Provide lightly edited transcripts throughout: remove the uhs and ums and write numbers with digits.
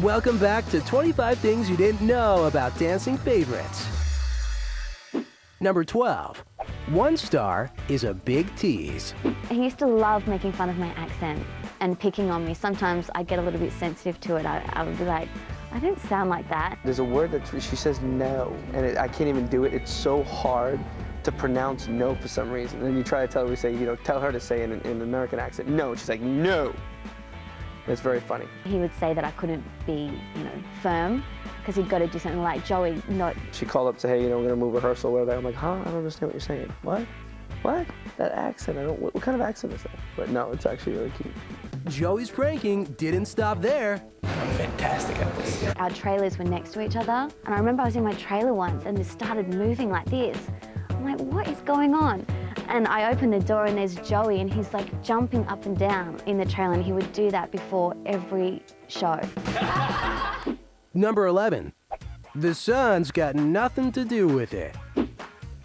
Welcome back to 25 Things You Didn't Know About Dancing Favorites. Number 12. One star is a big tease. He used to love making fun of my accent and picking on me. Sometimes I'd get a little bit sensitive to it. I would be like, I don't sound like that. There's a word that she says no, and I can't even do it. It's so hard to pronounce no for some reason. And then you try to tell her, tell her to say in an American accent, no. She's like, no. It's very funny. He would say that I couldn't be, firm, because he'd got to do something like, Joey, no. She called up to say, hey, we're gonna move rehearsal, whatever. I'm like, huh? I don't understand what you're saying. What? What? That accent, what kind of accent is that? But no, it's actually really cute. Joey's pranking didn't stop there. I'm fantastic at this. Our trailers were next to each other, and I remember I was in my trailer once and it started moving like this. I'm like, what is going on? And I opened the door and there's Joey, and he's like jumping up and down in the trailer, and he would do that before every show. Number 11. The sun's got nothing to do with it.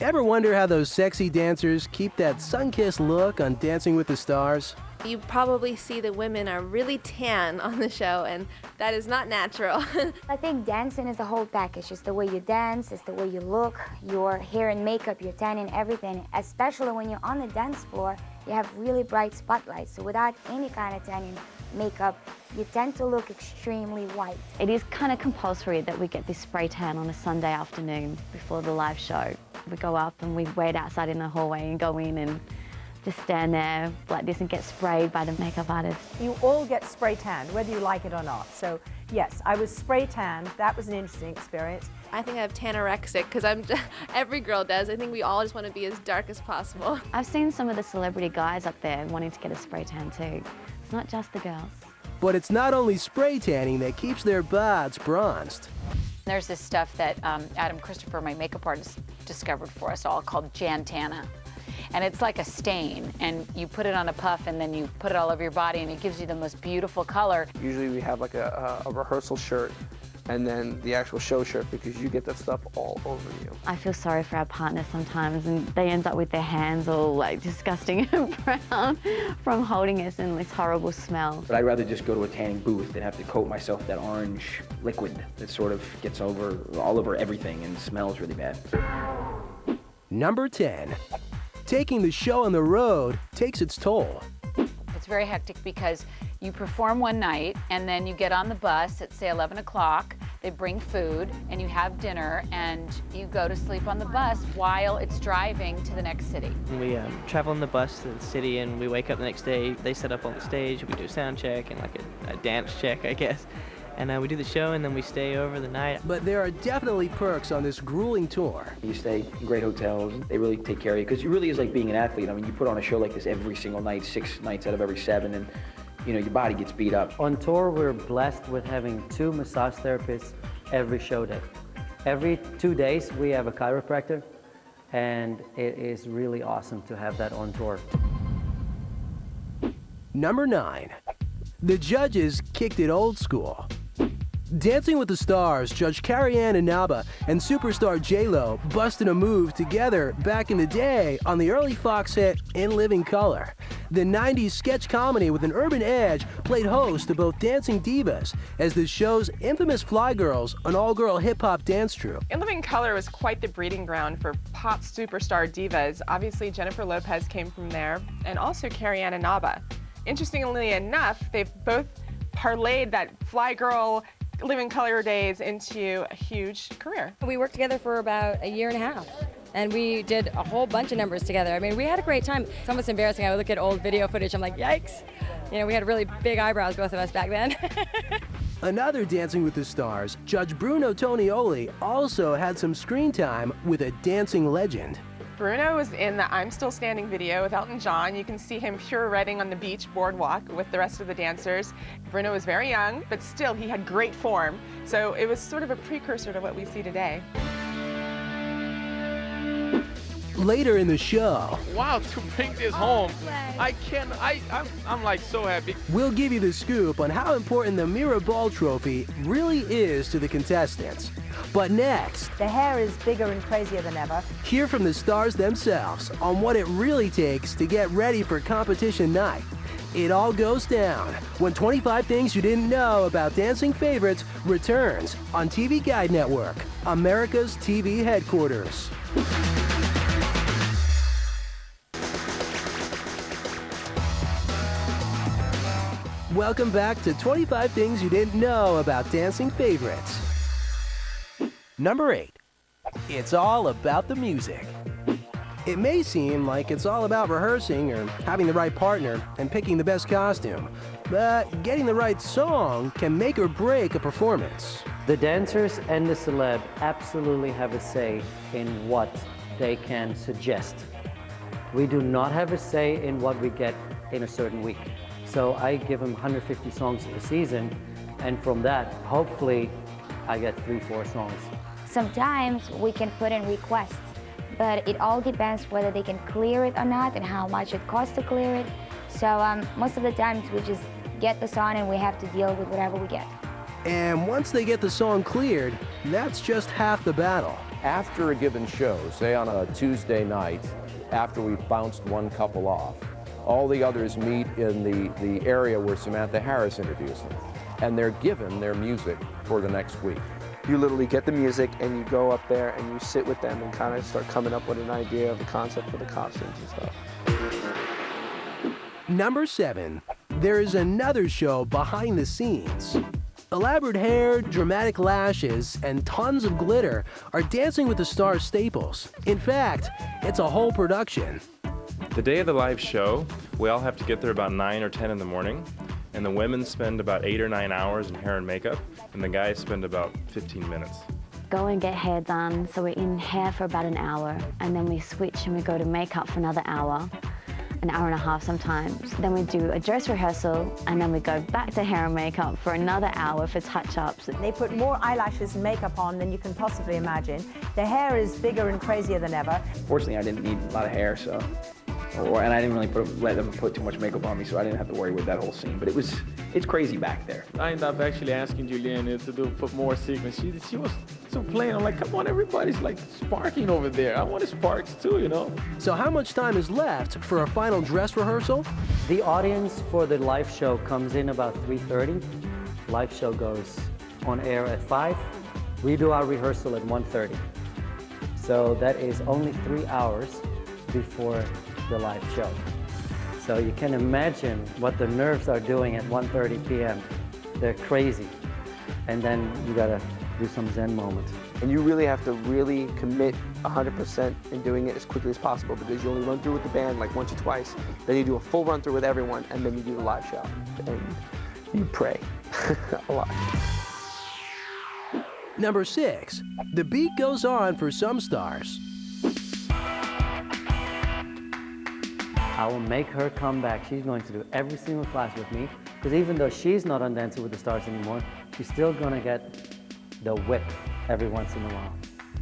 Ever wonder how those sexy dancers keep that sun-kissed look on Dancing with the Stars? You probably see the women are really tan on the show, and that is not natural. I think dancing is a whole package. It's the way you dance, it's the way you look, your hair and makeup, your tanning, everything. Especially when you're on the dance floor, you have really bright spotlights. So without any kind of tanning makeup, you tend to look extremely white. It is kind of compulsory that we get this spray tan on a Sunday afternoon before the live show. We go up and we wait outside in the hallway and go in and just stand there like this and get sprayed by the makeup artist. You all get spray tanned, whether you like it or not. So yes, I was spray tanned. That was an interesting experience. I think I have tanorexic, because every girl does. I think we all just want to be as dark as possible. I've seen some of the celebrity guys up there wanting to get a spray tan too. It's not just the girls. But it's not only spray tanning that keeps their bods bronzed. There's this stuff that Adam Christopher, my makeup artist, discovered for us all called Jantana. And it's like a stain, and you put it on a puff and then you put it all over your body, and it gives you the most beautiful color. Usually we have like a rehearsal shirt and then the actual show shirt, because you get that stuff all over you. I feel sorry for our partners sometimes, and they end up with their hands all like disgusting and brown from holding us in this horrible smell. But I'd rather just go to a tanning booth than have to coat myself with that orange liquid that sort of gets all over everything and smells really bad. Number 10. Taking the show on the road takes its toll. It's very hectic because you perform one night and then you get on the bus at, say, 11 o'clock. They bring food and you have dinner and you go to sleep on the bus while it's driving to the next city. We travel on the bus to the city and we wake up the next day. They set up on the stage. We do a sound check and like a dance check, I guess. And we do the show and then we stay over the night. But there are definitely perks on this grueling tour. You stay in great hotels. They really take care of you, because it really is like being an athlete. I mean, you put on a show like this every single night, 6 nights out of every 7, and your body gets beat up. On tour, we're blessed with having 2 massage therapists every show day. Every 2 days, we have a chiropractor, and it is really awesome to have that on tour. Number 9. The judges kicked it old school. Dancing with the Stars judge Carrie-Ann Inaba and superstar J-Lo busted a move together back in the day on the early Fox hit In Living Color. The 90s sketch comedy with an urban edge played host to both dancing divas as the show's infamous Fly Girls, an all-girl hip-hop dance troupe. In Living Color was quite the breeding ground for pop superstar divas. Obviously, Jennifer Lopez came from there, and also Carrie-Ann Inaba. Interestingly enough, they've both parlayed that Fly Girl Living Color days into a huge career. We worked together for about a year and a half, and we did a whole bunch of numbers together. I mean, we had a great time. It's almost embarrassing. I would look at old video footage, I'm like, yikes. We had really big eyebrows, both of us, back then. Another Dancing with the Stars, Judge Bruno Tonioli, also had some screen time with a dancing legend. Bruno was in the I'm Still Standing video with Elton John. You can see him pirouetting on the beach boardwalk with the rest of the dancers. Bruno was very young, but still he had great form. So it was sort of a precursor to what we see today. Later in the show, wow, to bring this home, I'm like so happy. We'll give you the scoop on how important the Mirror Ball Trophy really is to the contestants. But next, the hair is bigger and crazier than ever. Hear from the stars themselves on what it really takes to get ready for competition night. It all goes down when 25 Things You Didn't Know About Dancing Favorites returns on TV Guide Network, America's TV headquarters. Welcome back to 25 Things You Didn't Know About Dancing Favorites. Number 8. It's all about the music. It may seem like it's all about rehearsing or having the right partner and picking the best costume, but getting the right song can make or break a performance. The dancers and the celeb absolutely have a say in what they can suggest. We do not have a say in what we get in a certain week. So I give them 150 songs a season, and from that, hopefully, I get 3-4 songs. Sometimes we can put in requests, but it all depends whether they can clear it or not and how much it costs to clear it. So most of the times we just get the song and we have to deal with whatever we get. And once they get the song cleared, that's just half the battle. After a given show, say on a Tuesday night, after we've bounced one couple off, all the others meet in the area where Samantha Harris interviews them, and they're given their music for the next week. You literally get the music and you go up there and you sit with them and kind of start coming up with an idea of the concept for the costumes and stuff. Number 7. There is another show behind the scenes. Elaborate hair, dramatic lashes, and tons of glitter are Dancing with the Stars staples. In fact, it's a whole production. The day of the live show, we all have to get there about 9 or 10 in the morning, and the women spend about 8 or 9 hours in hair and makeup, and the guys spend about 15 minutes. Go and get hair done, so we're in hair for about an hour, and then we switch and we go to makeup for another hour, an hour and a half sometimes. Then we do a dress rehearsal, and then we go back to hair and makeup for another hour for touch-ups. They put more eyelashes and makeup on than you can possibly imagine. Their hair is bigger and crazier than ever. Fortunately, I didn't need a lot of hair, so. And I didn't really let them put too much makeup on me, so I didn't have to worry with that whole scene. But it's crazy back there. I ended up actually asking Julianne to put more sequence. She was so plain. I'm like, come on, everybody's like sparking over there. I want sparks too, you know? So how much time is left for a final dress rehearsal? The audience for the live show comes in about 3:30. Live show goes on air at 5. We do our rehearsal at 1:30. So that is only 3 hours before the live show. So you can imagine what the nerves are doing at 1:30 p.m. They're crazy. And then you gotta do some Zen moment. And you really have to really commit 100% in doing it as quickly as possible, because you only run through with the band like once or twice, then you do a full run through with everyone, and then you do the live show. And you pray a lot. Number 6. The beat goes on for some stars. I will make her come back. She's going to do every single class with me, because even though she's not on Dancing with the Stars anymore, she's still gonna get the whip every once in a while.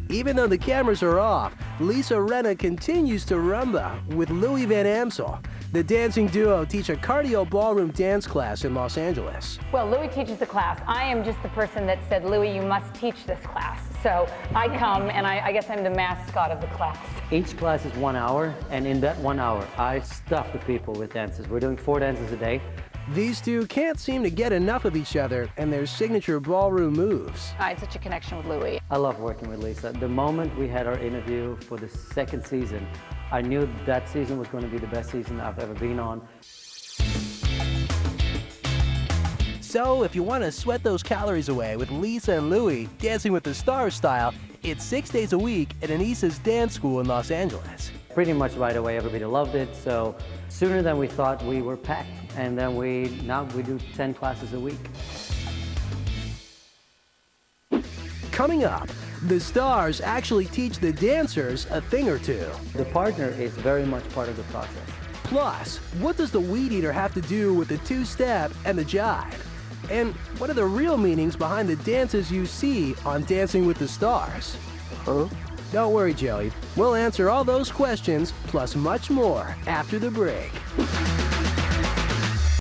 Even though the cameras are off, Lisa Rinna continues to rumba with Louis Van Amsel. The dancing duo teach a cardio ballroom dance class in Los Angeles. Well, Louis teaches the class. I am just the person that said, Louis, you must teach this class. So I come, and I guess I'm the mascot of the class. Each class is 1 hour, and in that 1 hour, I stuff the people with dances. We're doing 4 dances a day. These two can't seem to get enough of each other and their signature ballroom moves. I had such a connection with Louis. I love working with Lisa. The moment we had our interview for the 2nd season, I knew that season was going to be the best season I've ever been on. So if you want to sweat those calories away with Lisa and Louis Dancing with the Stars style, it's 6 days a week at Anissa's dance school in Los Angeles. Pretty much right away, everybody loved it. So sooner than we thought, we were packed. And then now we do 10 classes a week. Coming up, the stars actually teach the dancers a thing or two. The partner is very much part of the process. Plus, what does the weed eater have to do with the two-step and the jive? And what are the real meanings behind the dances you see on Dancing with the Stars? Huh? Don't worry, Joey. We'll answer all those questions, plus much more, after the break.